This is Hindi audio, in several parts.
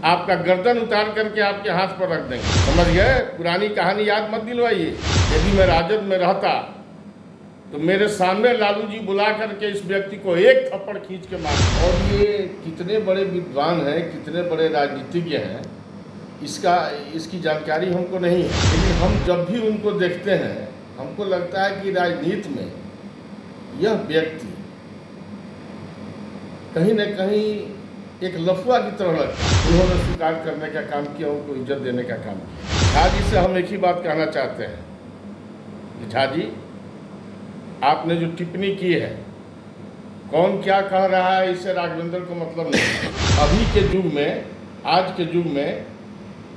आपका गर्दन उतार करके आपके हाथ पर रख देंगे। समझ गए? पुरानी कहानी याद मत दिलवाइए। यदि मैं राजद में रहता तो मेरे सामने लालू जी बुला करके इस व्यक्ति को एक थप्पड़ खींच के मार। और ये कितने बड़े विद्वान हैं, कितने बड़े राजनीतिज्ञ हैं, इसकी जानकारी हमको नहीं है। लेकिन हम जब भी उनको देखते हैं हमको लगता है कि राजनीति में यह व्यक्ति कहीं न कहीं एक लफुआ की तरह लगता है। उन्होंने स्वीकार करने का काम किया, उनको इज्जत देने का काम किया। झा जी से हम एक ही बात कहना चाहते हैं कि झा जी, आपने जो टिप्पणी की है, कौन क्या कह रहा है इससे राघवेंद्र को मतलब नहीं। अभी के युग में, आज के युग में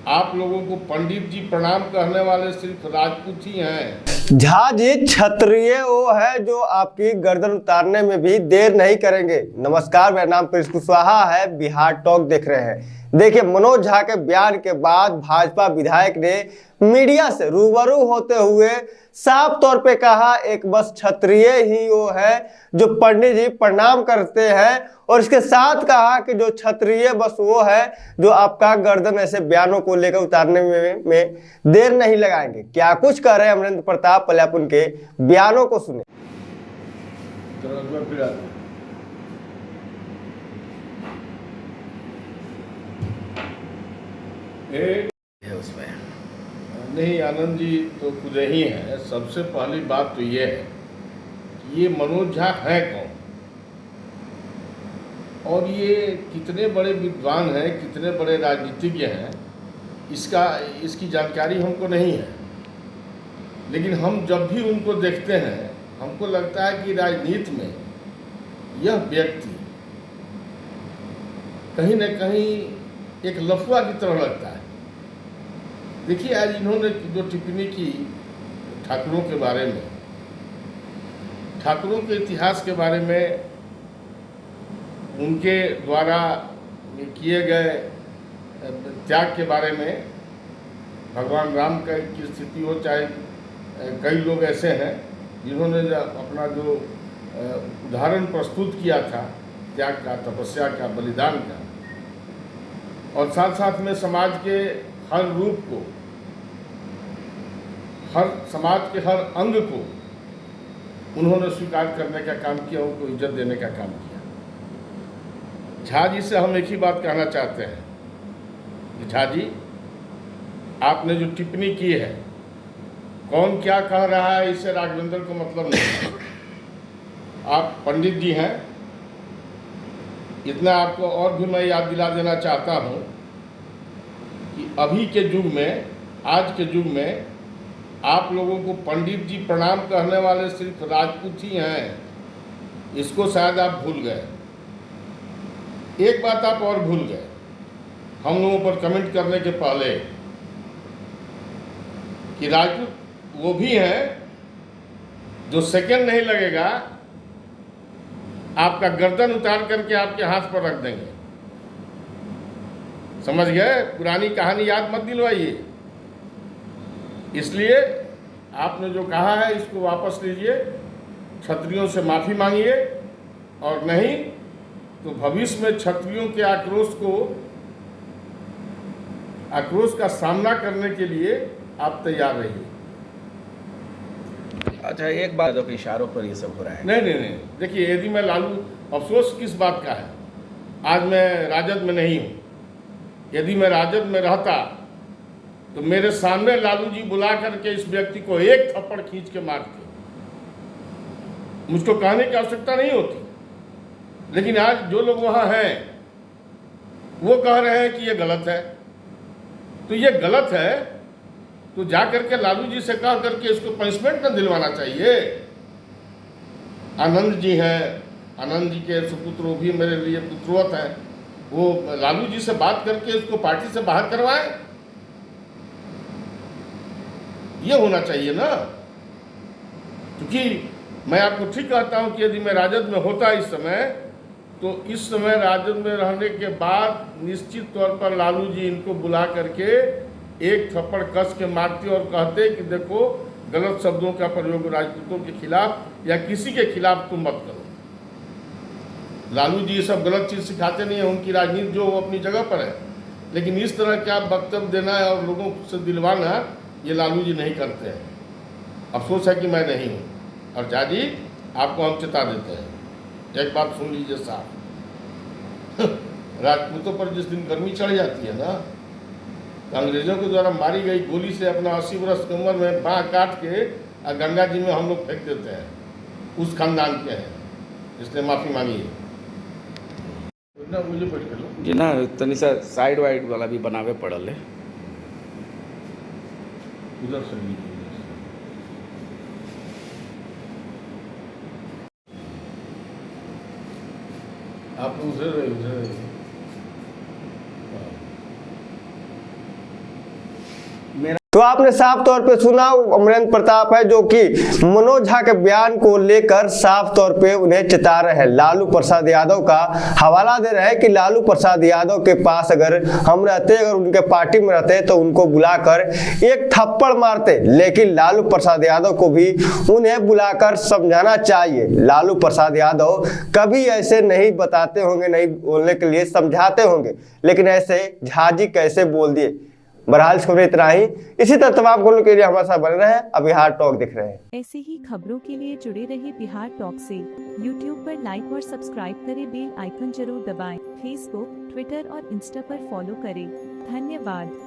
आप लोगों को पंडित जी प्रणाम कहने वाले सिर्फ राजपूत ही हैं। झा जी क्षत्रिय वो है जो आपकी गर्दन उतारने में भी देर नहीं करेंगे। नमस्कार, मेरा नाम प्रिंस कुशवाहा है, बिहार टॉक देख रहे हैं। देखिए, मनोज झा के बयान के बाद भाजपा विधायक ने मीडिया से रूबरू होते हुए साफ तौर पे कहा एक बस क्षत्रिय ही वो है जो पंडित जी प्रणाम करते हैं, और इसके साथ कहा कि जो क्षत्रिय बस वो है जो आपका गर्दन ऐसे बयानों को लेकर उतारने में देर नहीं लगाएंगे। क्या कुछ कह रहे हैं अमरेंद्र प्रताप, पहले आप उनके बयानों को सुने। उसमें नहीं, आनंद जी तो खुद ही हैं। सबसे पहली बात तो ये है कि ये मनोज झा है कौन, और ये कितने बड़े विद्वान हैं, कितने बड़े राजनीतिज्ञ हैं, इसकी जानकारी हमको नहीं है। लेकिन हम जब भी उनको देखते हैं हमको लगता है कि राजनीति में यह व्यक्ति कहीं न कहीं एक लफुआ की तरह लगता है। देखिए, आज इन्होंने जो टिप्पणी की ठाकुरों के बारे में, ठाकुरों के इतिहास के बारे में, उनके द्वारा किए गए त्याग के बारे में, भगवान राम की स्थिति हो, चाहे कई लोग ऐसे हैं जिन्होंने अपना जो उदाहरण प्रस्तुत किया था त्याग का, तपस्या का, बलिदान का, और साथ साथ में समाज के हर रूप को, हर समाज के हर अंग को उन्होंने स्वीकार करने का काम किया, उनको इज्जत देने का काम किया। झा जी से हम एक ही बात कहना चाहते हैं कि झा जी, आपने जो टिप्पणी की है, कौन क्या कह रहा है इससे राघवेंद्र को मतलब नहीं। आप पंडित जी हैं, इतना आपको और भी मैं याद दिला देना चाहता हूँ कि अभी के युग में, आज के युग में आप लोगों को पंडित जी प्रणाम कहने वाले सिर्फ राजपूत ही हैं। इसको शायद आप भूल गए। एक बात आप और भूल गए, हम लोगों पर कमेंट करने के पहले, कि राजपूत वो भी हैं जो सेकंड नहीं लगेगा आपका गर्दन उतार करके आपके हाथ पर रख देंगे। समझ गए? पुरानी कहानी याद मत दिलवाइए। इसलिए आपने जो कहा है इसको वापस लीजिए, क्षत्रियों से माफ़ी मांगिए, और नहीं तो भविष्य में क्षत्रियों के आक्रोश का सामना करने के लिए आप तैयार रहिए। अच्छा, एक बात के इशारों पर ये सब हो रहा है। नहीं, देखिए, यदि मैं लालू, अफसोस किस बात का है, आज मैं राजद में नहीं हूँ। यदि मैं राजद में रहता तो मेरे सामने लालू जी बुला करके इस व्यक्ति को एक थप्पड़ खींच के मारते। मुझको कहने की आवश्यकता नहीं होती। लेकिन आज जो लोग वहाँ हैं वो कह रहे हैं कि ये गलत है। तो ये गलत है तो जा करके लालू जी से कह करके इसको पनिशमेंट न दिलवाना चाहिए। आनंद जी हैं, आनंद जी के सुपुत्र, वो भी मेरे लिए पुत्रवत हैं। वो लालू जी से बात करके इसको पार्टी से बाहर करवाएं, ये होना चाहिए ना। क्योंकि मैं आपको ठीक कहता हूं कि यदि मैं राजद में होता इस समय, तो इस समय राजद में रहने के बाद निश्चित तौर पर लालू जी इनको बुला करके एक थप्पड़ कस के मारते और कहते कि देखो, गलत शब्दों का प्रयोग राजपूतों के खिलाफ या किसी के खिलाफ तुम मत करो। लालू जी सब गलत चीज़ सिखाते नहीं है, उनकी राजनीति जो वो अपनी जगह पर है। लेकिन इस तरह का वक्तव्य देना और लोगों से दिलवाना ये लालू जी नहीं करते हैं। अफसोस है कि मैं नहीं हूँ। और झा जी आपको हम चेता देते हैं, एक बात सुन लीजिए साहब, राजपूतों पर जिस दिन गर्मी चढ़ जाती है ना, तो अंग्रेजों के द्वारा मारी गई गोली से अपना 80 वर्ष की उम्र में बाँह काट के गंगा जी में हम लोग फेंक देते हैं। उस खानदान के हैं, इसलिए माफ़ी मांगी है ना। मुझे बैठ कर लो जी ना, तनी सा साइड वाइड वाला भी बनावे पड़ल है। उधर से लीजिए। आप उधर उधर तो आपने साफ तौर पे सुना अमरेंद्र प्रताप है जो कि मनोज झा के बयान को लेकर साफ तौर पे उन्हें चेता रहे हैं। लालू प्रसाद यादव का हवाला दे रहे हैं कि लालू प्रसाद यादव के पास अगर हम रहते, अगर उनके पार्टी में रहते तो उनको बुलाकर एक थप्पड़ मारते। लेकिन लालू प्रसाद यादव को भी उन्हें बुलाकर समझाना चाहिए। लालू प्रसाद यादव कभी ऐसे नहीं बताते होंगे, नहीं बोलने के लिए समझाते होंगे, लेकिन ऐसे झा जी कैसे बोल दिए। बहरहाल खबर इतना ही। इसी तरह तमाम खबरों के लिए हमारे साथ बने रहें। अब बिहार टॉक दिख रहे हैं। ऐसे ही खबरों के लिए जुड़े रहे बिहार टॉक से। यूट्यूब पर लाइक और सब्सक्राइब करें, बेल आइकन जरूर दबाएं। फेसबुक, ट्विटर और इंस्टा पर फॉलो करें। धन्यवाद।